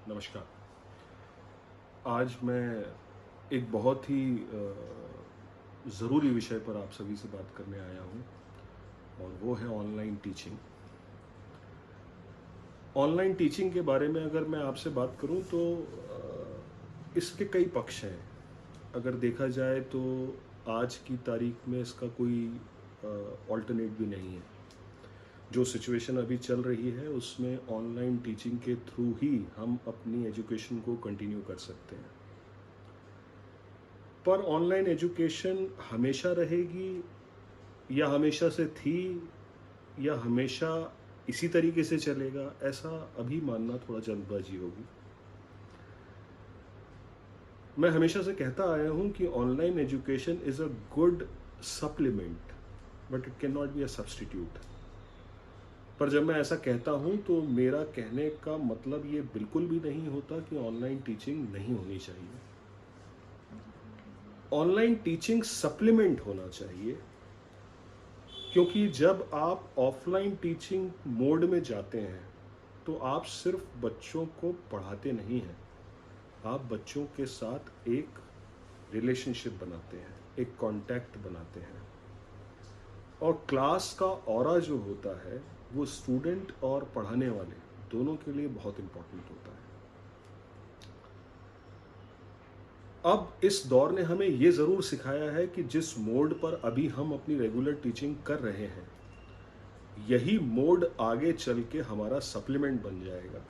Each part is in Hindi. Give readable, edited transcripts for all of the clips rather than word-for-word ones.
नमस्कार। आज मैं एक बहुत ही ज़रूरी विषय पर आप सभी से बात करने आया हूँ और वो है ऑनलाइन टीचिंग। ऑनलाइन टीचिंग के बारे में अगर मैं आपसे बात करूँ तो इसके कई पक्ष हैं। अगर देखा जाए तो आज की तारीख में इसका कोई ऑल्टरनेट भी नहीं है। जो सिचुएशन अभी चल रही है उसमें ऑनलाइन टीचिंग के थ्रू ही हम अपनी एजुकेशन को कंटिन्यू कर सकते हैं। पर ऑनलाइन एजुकेशन हमेशा रहेगी या हमेशा से थी या हमेशा इसी तरीके से चलेगा, ऐसा अभी मानना थोड़ा जल्दबाजी होगी। मैं हमेशा से कहता आया हूं कि online education is a good supplement but it can not be a substitute. पर जब मैं ऐसा कहता हूं तो मेरा कहने का मतलब ये बिल्कुल भी नहीं होता कि ऑनलाइन टीचिंग नहीं होनी चाहिए। ऑनलाइन टीचिंग सप्लीमेंट होना चाहिए, क्योंकि जब आप ऑफलाइन टीचिंग मोड में जाते हैं तो आप सिर्फ बच्चों को पढ़ाते नहीं हैं, आप बच्चों के साथ एक रिलेशनशिप बनाते हैं, एक कांटेक्ट बनाते हैं। और क्लास का ऑरा जो होता है वो स्टूडेंट और पढ़ाने वाले दोनों के लिए बहुत इंपॉर्टेंट होता है। अब इस दौर ने हमें ये ज़रूर सिखाया है कि जिस मोड पर अभी हम अपनी रेगुलर टीचिंग कर रहे हैं, यही मोड आगे चल के हमारा सप्लीमेंट बन जाएगा।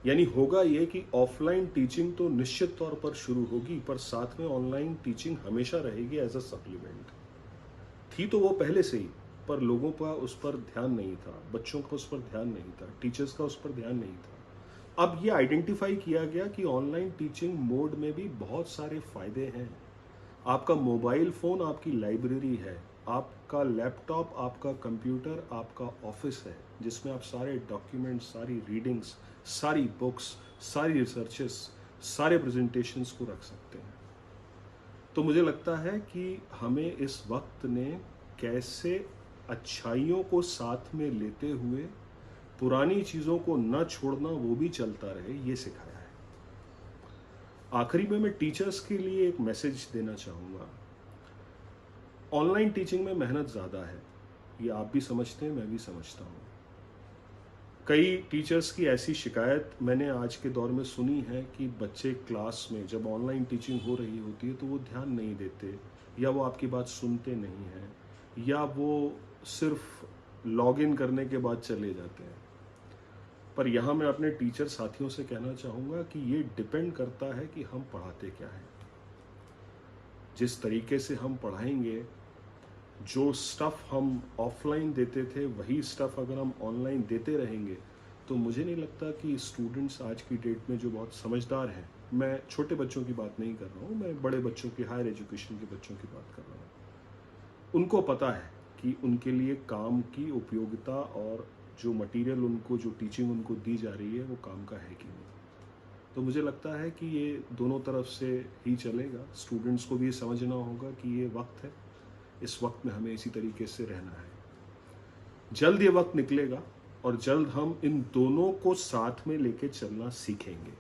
यानी होगा ये कि ऑफलाइन टीचिंग तो निश्चित तौर पर शुरू होगी, पर साथ में ऑनलाइन टीचिंग हमेशा रहेगी एज अ सप्लीमेंट। थी तो वो पहले से ही, पर लोगों का उस पर ध्यान नहीं था, बच्चों का उस पर ध्यान नहीं था, टीचर्स का उस पर ध्यान नहीं था। अब ये आइडेंटिफाई किया गया कि ऑनलाइन टीचिंग मोड में भी बहुत सारे फायदे हैं। आपका मोबाइल फ़ोन आपकी लाइब्रेरी है, आपका लैपटॉप, आपका कंप्यूटर, आपका ऑफिस है, जिसमें आप सारे डॉक्यूमेंट्स, सारी रीडिंग्स, सारी बुक्स, सारी रिसर्चेस, सारे प्रेजेंटेशंस को रख सकते हैं। तो मुझे लगता है कि हमें इस वक्त ने कैसे अच्छाइयों को साथ में लेते हुए पुरानी चीज़ों को न छोड़ना, वो भी चलता रहे, ये सिखाया है। आखिरी में मैं टीचर्स के लिए एक मैसेज देना चाहूँगा। ऑनलाइन टीचिंग में मेहनत ज़्यादा है, ये आप भी समझते हैं, मैं भी समझता हूँ। कई टीचर्स की ऐसी शिकायत मैंने आज के दौर में सुनी है कि बच्चे क्लास में जब ऑनलाइन टीचिंग हो रही होती है तो वो ध्यान नहीं देते, या वो आपकी बात सुनते नहीं हैं, या वो सिर्फ लॉग इन करने के बाद चले जाते हैं। पर यहाँ मैं अपने टीचर साथियों से कहना चाहूँगा कि ये डिपेंड करता है कि हम पढ़ाते क्या हैं। जिस तरीके से हम पढ़ाएंगे, जो स्टफ़ हम ऑफलाइन देते थे वही स्टफ़ अगर हम ऑनलाइन देते रहेंगे, तो मुझे नहीं लगता कि स्टूडेंट्स आज की डेट में जो बहुत समझदार हैं, मैं छोटे बच्चों की बात नहीं कर रहा हूँ, मैं बड़े बच्चों की, हायर एजुकेशन के बच्चों की बात कर रहा हूँ, उनको पता है कि उनके लिए काम की उपयोगिता और जो मटेरियल उनको, जो टीचिंग उनको दी जा रही है, वो काम का है कि नहीं। तो मुझे लगता है कि ये दोनों तरफ से ही चलेगा। स्टूडेंट्स को भी ये समझना होगा कि ये वक्त है, इस वक्त में हमें इसी तरीके से रहना है। जल्द ये वक्त निकलेगा और जल्द हम इन दोनों को साथ में लेके चलना सीखेंगे।